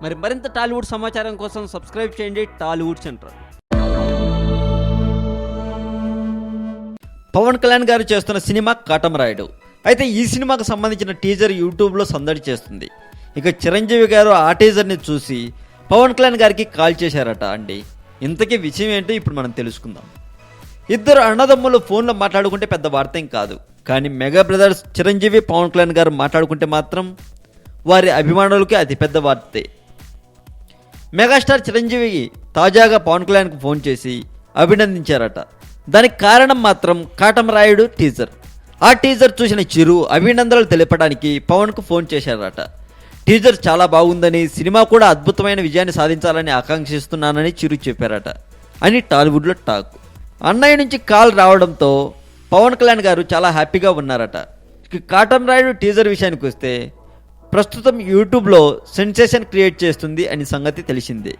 మరింత టాలీవుడ్ సమాచారం కోసం సబ్స్క్రైబ్ చేయండి టాలీవుడ్ సెంటర్. పవన్ కళ్యాణ్ గారు చేస్తున్న సినిమా కాటమరాయుడు. అయితే ఈ సినిమాకు సంబంధించిన టీజర్ యూట్యూబ్లో సందడి చేస్తుంది. ఇక చిరంజీవి గారు ఆ టీజర్ని చూసి పవన్ కళ్యాణ్ గారికి కాల్ చేశారట అండి. ఇంతకీ విషయం ఏంటో ఇప్పుడు మనం తెలుసుకుందాం. ఇద్దరు అన్నదమ్ములు ఫోన్లో మాట్లాడుకుంటే పెద్ద వార్త ఏం కాదు, కానీ మెగా బ్రదర్స్ చిరంజీవి పవన్ కళ్యాణ్ గారు మాట్లాడుకుంటే మాత్రం వారి అభిమానులకి అతిపెద్ద వార్తే. మెగాస్టార్ చిరంజీవి తాజాగా పవన్ కళ్యాణ్కి ఫోన్ చేసి అభినందించారట. దానికి కారణం మాత్రం కాటమరాయుడు టీజర్. ఆ టీజర్ చూసిన చిరు అభినందనలు తెలపడానికి పవన్కు ఫోన్ చేశారట. టీజర్ చాలా బాగుందని, సినిమా కూడా అద్భుతమైన విజయాన్ని సాధించాలని ఆకాంక్షిస్తున్నానని చిరు చెప్పారట అని టాలీవుడ్లో టాక్. అన్నయ్య నుంచి కాల్ రావడంతో పవన్ కళ్యాణ్ గారు చాలా హ్యాపీగా ఉన్నారట. ఇక కాటమరాయుడు టీజర్ విషయానికి వస్తే ప్రస్తుతం యూట్యూబ్లో సెన్సేషన్ క్రియేట్ చేస్తుంది అని సంగతి తెలిసిందే.